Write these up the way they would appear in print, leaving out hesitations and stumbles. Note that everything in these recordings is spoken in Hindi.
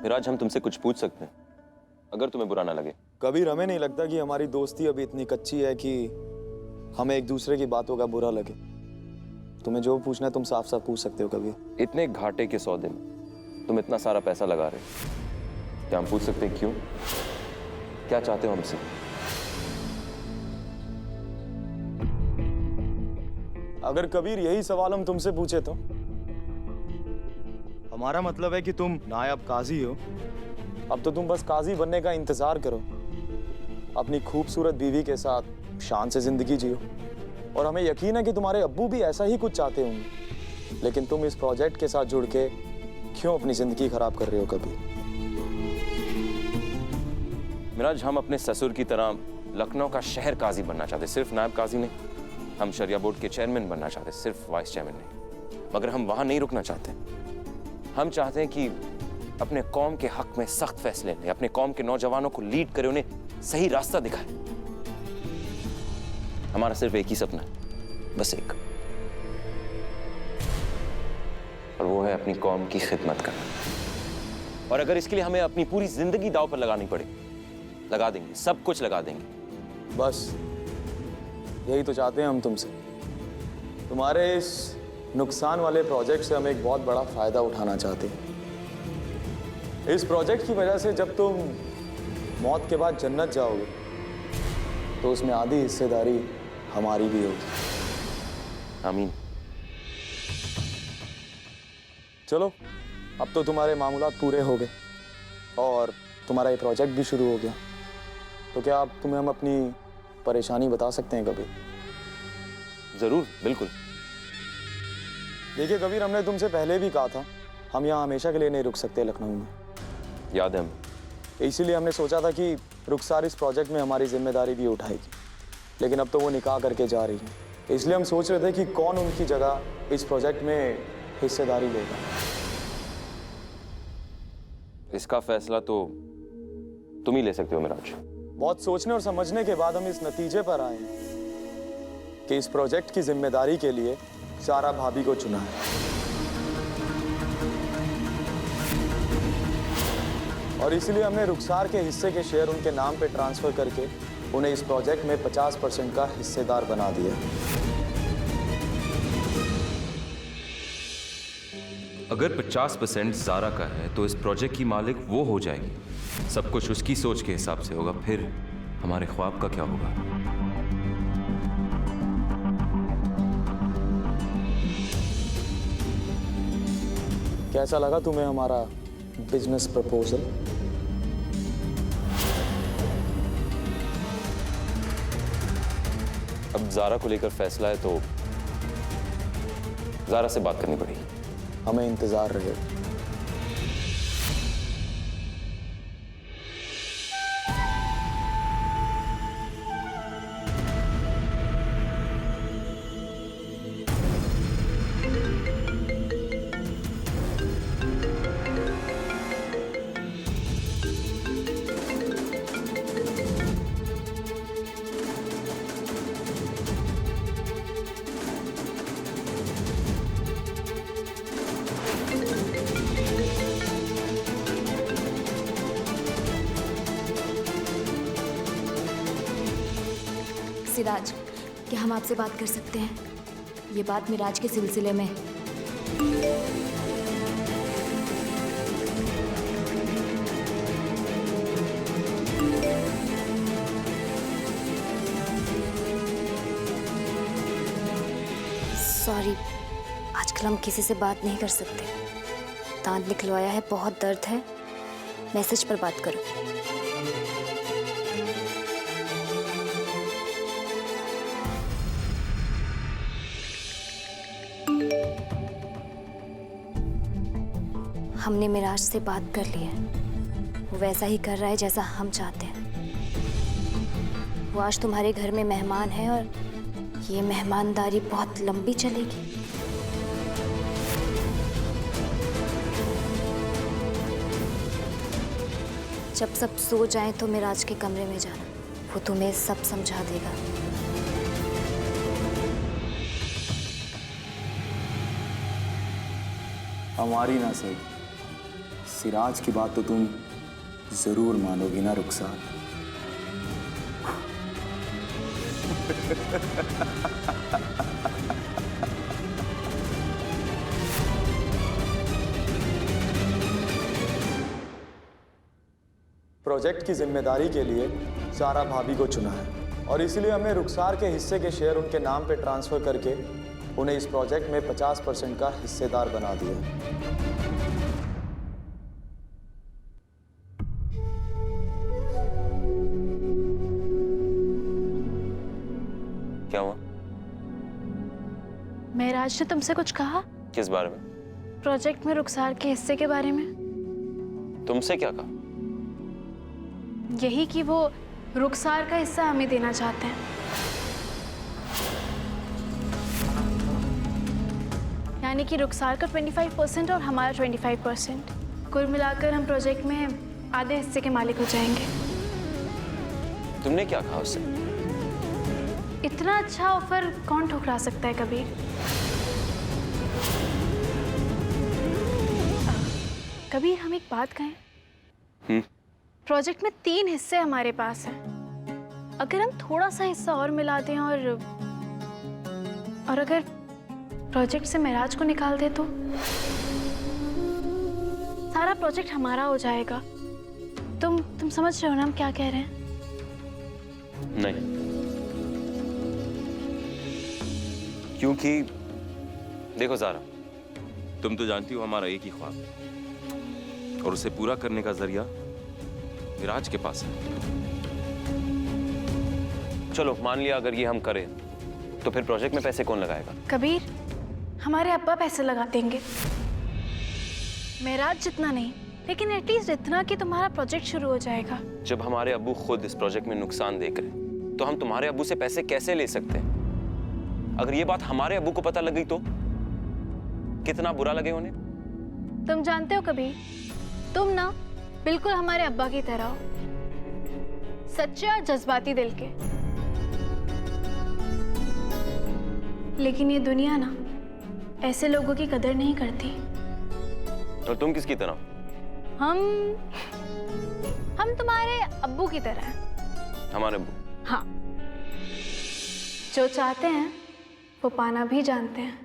मिराज, हम तुमसे कुछ पूछ सकते हैं अगर तुम्हें बुरा ना लगे? कबीर, हमें नहीं लगता कि हमारी दोस्ती अभी इतनी कच्ची है कि हमें एक दूसरे की बातों का बुरा लगे। तुम्हें जो पूछना है तुम साफ साफ पूछ सकते हो कबीर। इतने घाटे के सौदे में तुम इतना सारा पैसा लगा रहे हो, क्या हम पूछ सकते हैं क्यों? क्या चाहते हो हमसे? अगर कबीर यही सवाल हम तुमसे पूछे तो? हमारा मतलब है कि तुम नायब काजी हो, अब तो तुम बस काजी बनने का इंतजार करो, अपनी खूबसूरत बीवी के साथ शान से जिंदगी जियो। और हमें यकीन है कि तुम्हारे अब्बू भी ऐसा ही कुछ चाहते होंगे, लेकिन तुम इस प्रोजेक्ट के साथ जुड़ के क्यों अपनी जिंदगी खराब कर रहे हो कबीर? मिराज, हम अपने ससुर की तरह लखनऊ का शहर काजी बनना चाहते, सिर्फ नायब काजी नहीं। हम शरिया बोर्ड के चेयरमैन बनना चाहते, सिर्फ वाइस चेयरमैन नहीं। मगर हम वहां नहीं रुकना चाहते। हम चाहते हैं कि अपने कौम के हक में सख्त फैसले लें, अपने कौम के नौजवानों को लीड करें, उन्हें सही रास्ता दिखाएं। हमारा सिर्फ एक ही सपना है, बस एक, और वो है अपनी कौम की खिदमत करना। और अगर इसके लिए हमें अपनी पूरी जिंदगी दांव पर लगानी पड़े, लगा देंगे, सब कुछ लगा देंगे। बस यही तो चाहते हैं हम तुमसे। तुम्हारे इस नुकसान वाले प्रोजेक्ट से हम एक बहुत बड़ा फायदा उठाना चाहते हैं। इस प्रोजेक्ट की वजह से जब तुम मौत के बाद जन्नत जाओगे तो उसमें आधी हिस्सेदारी हमारी भी होगी। आमीन। चलो, अब तो तुम्हारे मामूलात पूरे हो गए और तुम्हारा ये प्रोजेक्ट भी शुरू हो गया, तो क्या अब तुम्हें हम अपनी परेशानी बता सकते हैं कबीर? जरूर, बिल्कुल। देखिए कबीर, हमने तुमसे पहले भी कहा था हम यहाँ हमेशा के लिए नहीं रुक सकते लखनऊ में। याद है हमें। इसीलिए हमने सोचा था कि रुखसार इस प्रोजेक्ट में हमारी जिम्मेदारी भी उठाएगी, लेकिन अब तो वो निकाह करके जा रही है। इसलिए हम सोच रहे थे कि कौन उनकी जगह इस प्रोजेक्ट में हिस्सेदारी लेगा। इसका फैसला तो तुम ही ले सकते हो मिराज। बहुत सोचने और समझने के बाद हम इस नतीजे पर आए हैं कि इस प्रोजेक्ट की जिम्मेदारी के लिए सारा भाभी को चुना है। और इसलिए हमने रुखसार के हिस्से के शेयर उनके नाम पे ट्रांसफर करके उन्हें इस प्रोजेक्ट में 50% का हिस्सेदार बना दिया। अगर 50% ज़ारा का है तो इस प्रोजेक्ट की मालिक वो हो जाएगी। सब कुछ उसकी सोच के हिसाब से होगा। फिर हमारे ख्वाब का क्या होगा? कैसा लगा तुम्हें हमारा बिजनेस प्रपोजल? अब ज़ारा को लेकर फैसला है तो ज़ारा से बात करनी पड़ेगी। हमें इंतजार रहेगा। सिराज, क्या हम आपसे बात कर सकते हैं? ये बात मिराज के सिलसिले में। सॉरी, आजकल हम किसी से बात नहीं कर सकते। दांत निकलवाया है, बहुत दर्द है। मैसेज पर बात करो। हमने मिराज से बात कर ली है। वो वैसा ही कर रहा है जैसा हम चाहते हैं। वो आज तुम्हारे घर में मेहमान है और ये मेहमानदारी बहुत लंबी चलेगी। जब सब सो जाएं तो मिराज के कमरे में जाना, वो तुम्हें सब समझा देगा। हमारी ना सही, सिराज की बात तो तुम जरूर मानोगी ना रुखसार? प्रोजेक्ट की जिम्मेदारी के लिए सारा भाभी को चुना है और इसलिए हमने रुखसार के हिस्से के शेयर उनके नाम पे ट्रांसफर करके उन्हें इस प्रोजेक्ट में 50% का हिस्सेदार बना दिया। क्या हुआ? महराज ने तुमसे कुछ कहा? किस बारे में? प्रोजेक्ट में रुखसार के हिस्से के बारे में। तुमसे क्या कहा? यही कि वो रुखसार का हिस्सा हमें देना चाहते हैं। यानी कि रुखसार का 25% और हमारा 25%। कुल मिलाकर हम प्रोजेक्ट में आधे हिस्से के मालिक हो जाएंगे। तुमने क्या कहा उससे? इतना अच्छा ऑफर कौन ठुकरा सकता है कबीर? कबीर, हम एक बात कहें। प्रोजेक्ट में 3 हिस्से हमारे पास हैं। अगर हम थोड़ा सा हिस्सा और मिला दें और अगर प्रोजेक्ट से महराज को निकाल दे तो सारा प्रोजेक्ट हमारा हो जाएगा। तुम समझ रहे हो ना हम क्या कह रहे हैं? नहीं, क्योंकि देखो ज़ारा, तुम तो जानती हो हमारा एक ही ख्वाब और उसे पूरा करने का जरिया विराज के पास है। चलो मान लिया अगर ये हम करें तो फिर प्रोजेक्ट में पैसे कौन लगाएगा? कबीर, हमारे अब्बा पैसे लगा देंगे। महराज जितना नहीं, लेकिन एटलीस्ट इतना कि तुम्हारा प्रोजेक्ट शुरू हो जाएगा। जब हमारे अब्बू खुद इस प्रोजेक्ट में नुकसान देख रहे हैं तो हम तुम्हारे अब्बू से पैसे कैसे ले सकते हैं? अगर ये बात हमारे अब्बू को पता लग गई तो कितना बुरा लगे उन्हें। तुम जानते हो कबीर, तुम ना बिल्कुल हमारे अब्बा की तरह हो, सच्चे और जज्बाती दिल के। लेकिन ये दुनिया ना ऐसे लोगों की कदर नहीं करती। और तुम किसकी तरह? हम तुम्हारे अब्बू की तरह हैं। हमारे अब्बू? हाँ, जो चाहते हैं वो पाना भी जानते हैं।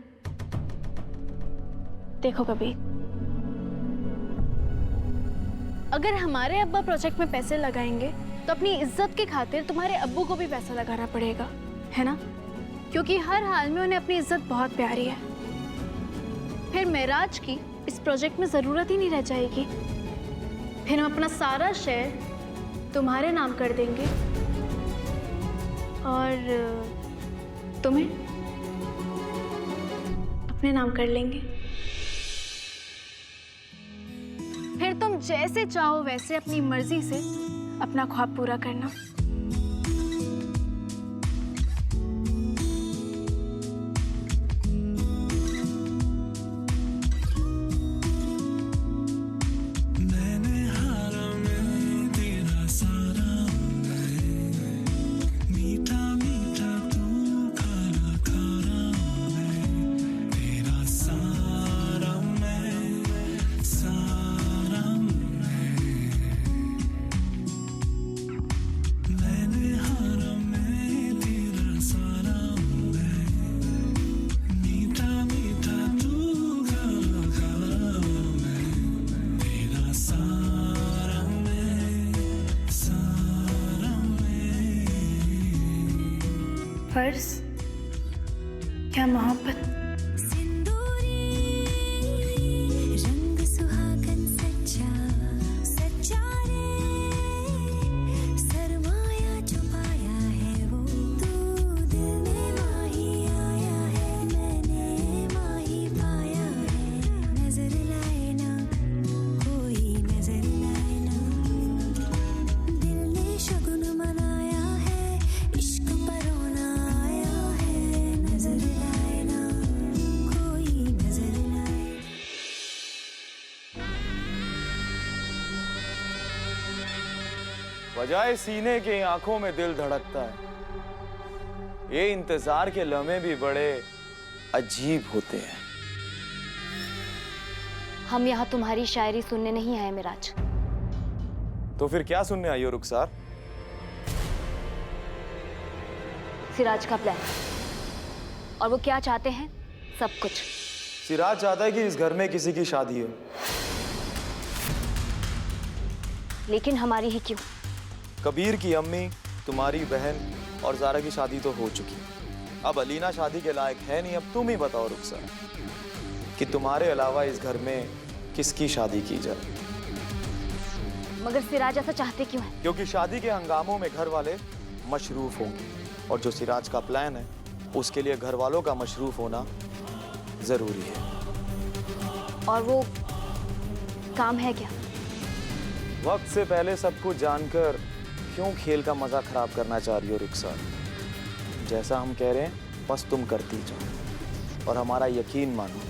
देखो कबीर, अगर हमारे अब्बा प्रोजेक्ट में पैसे लगाएंगे तो अपनी इज्जत की खातिर तुम्हारे अब्बू को भी पैसा लगाना पड़ेगा, है ना? क्योंकि हर हाल में उन्हें अपनी इज्जत बहुत प्यारी है। फिर महराज की इस प्रोजेक्ट में जरूरत ही नहीं रह जाएगी। फिर हम अपना सारा शेयर तुम्हारे नाम कर देंगे और तुम्हें अपने नाम कर लेंगे। फिर तुम जैसे चाहो वैसे अपनी मर्जी से अपना ख्वाब पूरा करना। फर्ज क्या मोहब्बत। बजाय सीने के आंखों में दिल धड़कता है। ये इंतजार के लम्हे भी बड़े अजीब होते हैं। हम यहाँ तुम्हारी शायरी सुनने नहीं आए मिराज। तो फिर क्या सुनने आई हो रुखसार? सिराज का प्लान, और वो क्या चाहते हैं, सब कुछ। सिराज चाहता है कि इस घर में किसी की शादी हो। लेकिन हमारी ही क्यों? कबीर की अम्मी, तुम्हारी बहन और ज़ारा की शादी तो हो चुकी। अब अलीना शादी के लायक है नहीं। अब तुम ही बताओ रुखसार कि तुम्हारे अलावा इस घर में किसकी शादी की जाए? मगर सिराज ऐसा चाहते क्यों है? क्योंकि शादी के हंगामों में घर वाले मशरूफ होंगे, और जो सिराज का प्लान है उसके लिए घर वालों का मशरूफ होना जरूरी है। और वो काम है क्या? वक्त से पहले सब कुछ जानकर क्यों खेल का मजा खराब करना चाह रही हो रुखसार? जैसा हम कह रहे हैं बस तुम करती जाओ, और हमारा यकीन मानो,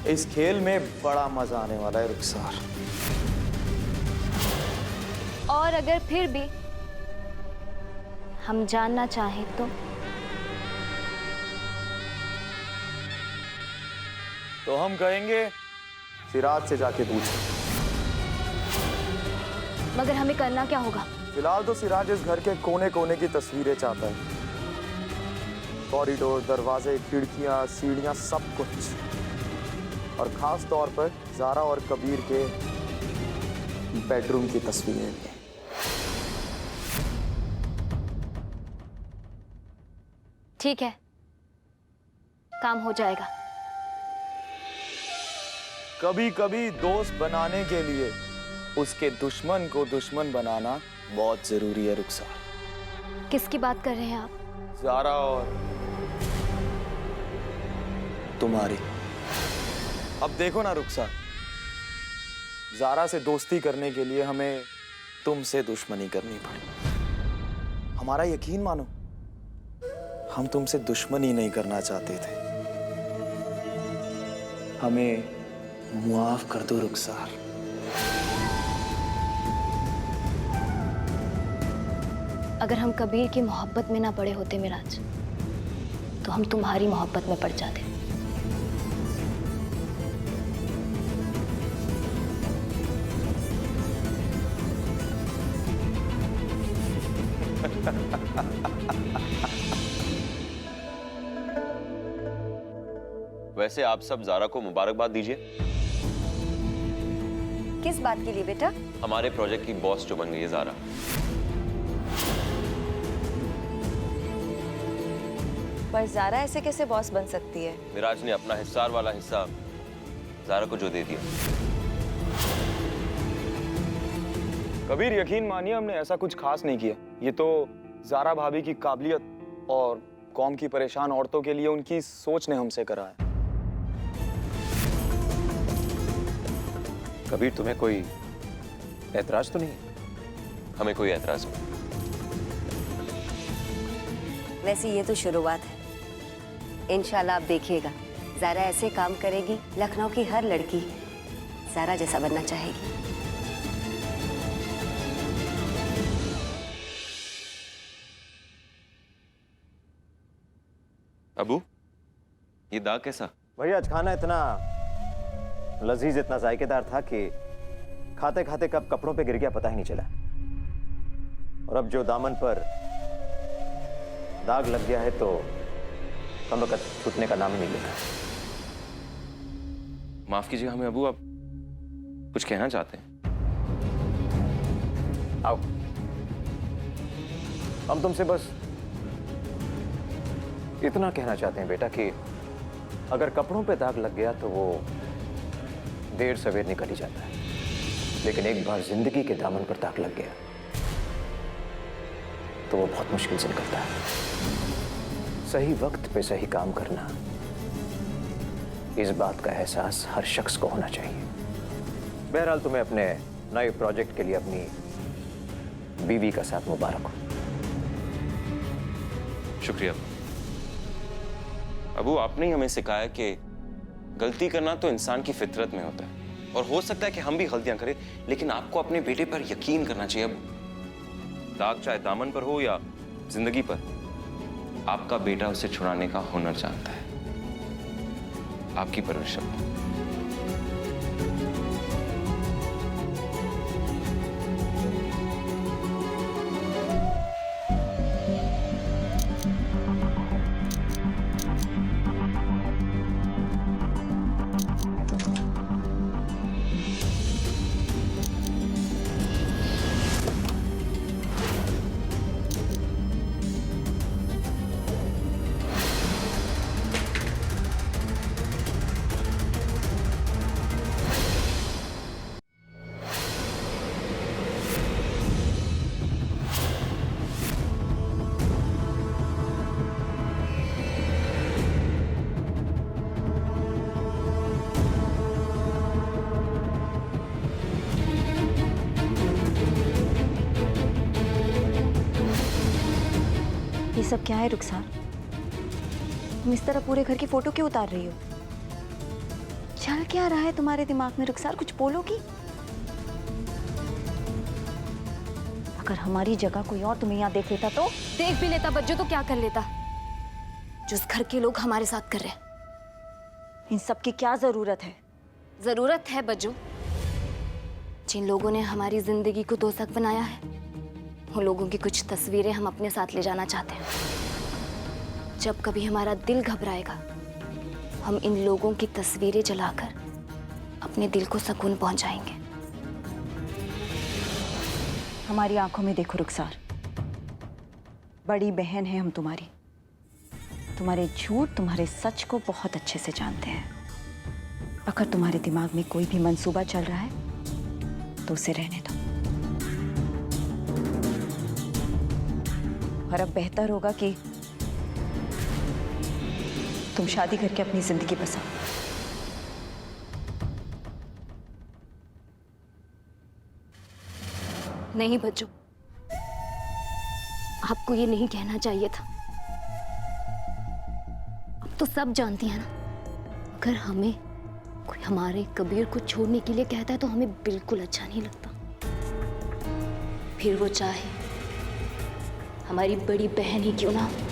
इस खेल में बड़ा मजा आने वाला है रुखसार। और अगर फिर भी हम जानना चाहें तो हम कहेंगे सिराज से जाके पूछो। मगर हमें करना क्या होगा? फिलहाल तो सिराज इस घर के कोने कोने की तस्वीरें चाहता है। कॉरिडोर, दरवाजे, खिड़कियां, सीढ़ियां, सब कुछ। और खास तौर पर ज़ारा और कबीर के बेडरूम की तस्वीरें भी। ठीक है, काम हो जाएगा। कभी कभी दोस्त बनाने के लिए उसके दुश्मन को दुश्मन बनाना बहुत जरूरी है रुखसार। किसकी बात कर रहे हैं आप? ज़ारा और तुम्हारी। अब देखो ना रुखसार, ज़ारा से दोस्ती करने के लिए हमें तुमसे दुश्मनी करनी पड़ी। हमारा यकीन मानो, हम तुमसे दुश्मनी नहीं करना चाहते थे। हमें मुआफ कर दो रुखसार। अगर हम कबीर की मोहब्बत में ना पड़े होते मिराज, तो हम तुम्हारी मोहब्बत में पड़ जाते। वैसे आप सब ज़ारा को मुबारकबाद दीजिए। किस बात के लिए बेटा? हमारे प्रोजेक्ट की बॉस जो बन गई है ज़ारा। पर ज़ारा ऐसे कैसे बॉस बन सकती है? मिराज ने अपना हिस्सार वाला हिस्सा ज़ारा को जो दे दिया। कबीर, यकीन मानिए हमने ऐसा कुछ खास नहीं किया। ये तो ज़ारा भाभी की काबिलियत और कौम की परेशान औरतों के लिए उनकी सोच ने हमसे करा है। कबीर, तुम्हें कोई ऐतराज तो नहीं? हमें कोई ऐतराज नहीं। वैसे ये तो शुरुआत है। इंशाल्लाह आप देखिएगा, ज़ारा ऐसे काम करेगी, लखनऊ की हर लड़की ज़ारा जैसा बनना चाहेगी। अबू, ये दाग कैसा? भाई आज खाना इतना लजीज, इतना जायकेदार था कि खाते खाते कब कपड़ों पे गिर गया पता ही नहीं चला। और अब जो दामन पर दाग लग गया है तो कम वक्त छूटने का नाम ही नहीं लेता। माफ कीजिए हमें अबू, आप कुछ कहना चाहते हैं? आओ, हम तुमसे बस इतना कहना चाहते हैं बेटा कि अगर कपड़ों पे दाग लग गया तो वो देर सवेर निकल ही जाता है, लेकिन एक बार जिंदगी के दामन पर दाग लग गया तो वो बहुत मुश्किल से निकलता है। सही वक्त पे सही काम करना, इस बात का एहसास हर शख्स को होना चाहिए। बहरहाल तुम्हें अपने नए प्रोजेक्ट के लिए अपनी बीवी का साथ मुबारक हो। शुक्रिया अबू, आपने ही हमें सिखाया कि गलती करना तो इंसान की फितरत में होता है, और हो सकता है कि हम भी गलतियां करें, लेकिन आपको अपने बेटे पर यकीन करना चाहिए। अब दाग चाहे दामन पर हो या जिंदगी पर, आपका बेटा उसे छुड़ाने का हुनर जानता है। आपकी परवरिश। सब क्या है रुखसार? तुम इस तरह पूरे घर की फोटो क्यों उतार रही हो? चल क्या रहा है तुम्हारे दिमाग में रुखसार? कुछ बोलोगी? अगर हमारी जगह कोई और तुम्हें यहाँ देख लेता तो? देख भी लेता बज्जो तो क्या कर लेता जो उस घर के लोग हमारे साथ कर रहे हैं। इन सब की क्या जरूरत है? जरूरत है बज्जो। जिन लोगों ने हमारी जिंदगी को दोजख बनाया है उन लोगों की कुछ तस्वीरें हम अपने साथ ले जाना चाहते हैं। जब कभी हमारा दिल घबराएगा हम इन लोगों की तस्वीरें जलाकर अपने दिल को सुकून पहुंचाएंगे। हमारी आंखों में देखो रुखसार, बड़ी बहन है हम तुम्हारी। तुम्हारे झूठ तुम्हारे सच को बहुत अच्छे से जानते हैं। अगर तुम्हारे दिमाग में कोई भी मंसूबा चल रहा है तो उसे रहने दो। और अब बेहतर होगा कि तुम शादी करके अपनी जिंदगी बसाओ। नहीं बच्चों, आपको ये नहीं कहना चाहिए था। अब तो सब जानती हैं ना, अगर हमें कोई हमारे कबीर को छोड़ने के लिए कहता है तो हमें बिल्कुल अच्छा नहीं लगता। फिर वो चाहे हमारी बड़ी बहन ही क्यों ना हो।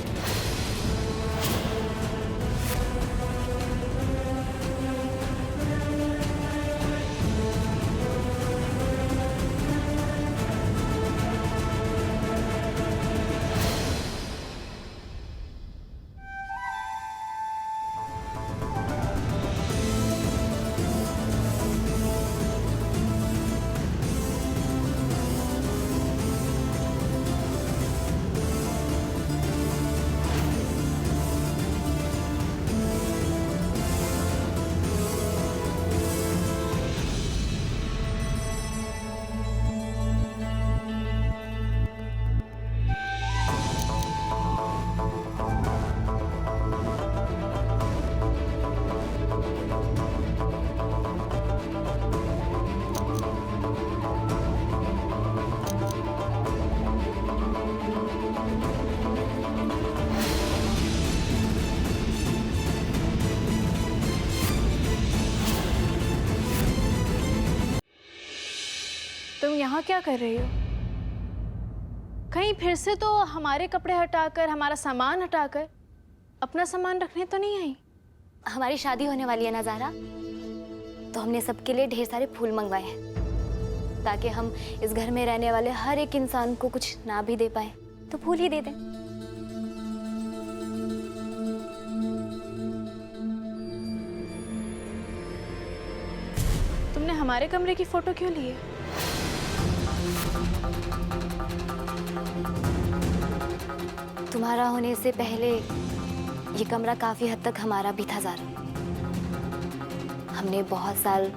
तुम यहाँ क्या कर रही हो? कहीं फिर से तो हमारे कपड़े हटाकर, हमारा सामान हटाकर अपना सामान रखने तो नहीं आई? हमारी शादी होने वाली है ना ज़ारा, तो हमने सबके लिए ढेर सारे फूल मंगवाए हैं ताकि हम इस घर में रहने वाले हर एक इंसान को कुछ ना भी दे पाए तो फूल ही दे दें। तुमने हमारे कमरे की फोटो क्यों ली है? तुम्हारा होने से पहले ये कमरा काफी हद तक हमारा भी था ज़ारा। हमने बहुत साल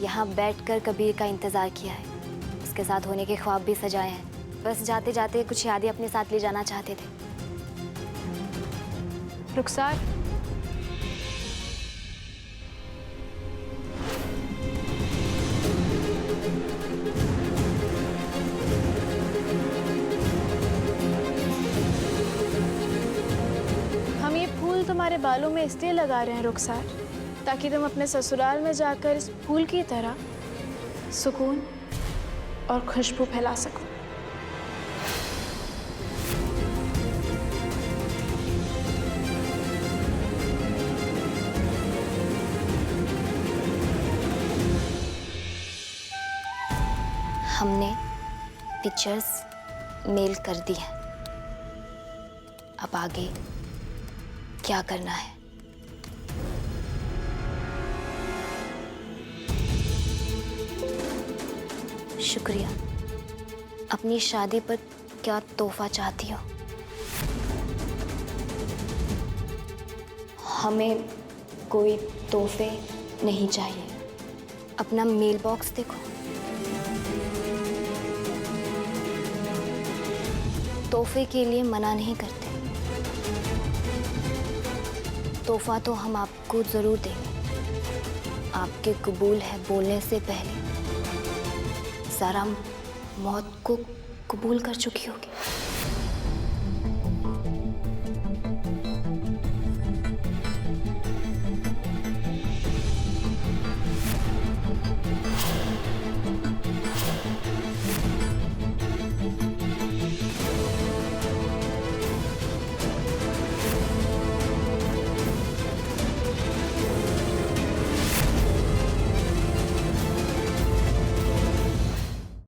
यहाँ बैठकर कबीर का इंतजार किया है, उसके साथ होने के ख्वाब भी सजाए हैं। बस जाते जाते कुछ यादें अपने साथ ले जाना चाहते थे। रुखसार, हम ये फूल तुम्हारे बालों में इसलिए लगा रहे हैं रुखसार, ताकि तुम अपने ससुराल में जाकर इस फूल की तरह सुकून और खुशबू फैला सको। हमने पिक्चर्स मेल कर दी हैं। अब आगे क्या करना है? शुक्रिया। अपनी शादी पर क्या तोहफा चाहती हो? हमें कोई तोहफे नहीं चाहिए। अपना मेल बॉक्स देखो, तोहफे के लिए मना नहीं करते। तोहफा तो हम आपको जरूर देंगे। आपके कबूल है बोलने से पहले सारा मौत को कबूल कर चुकी होगी।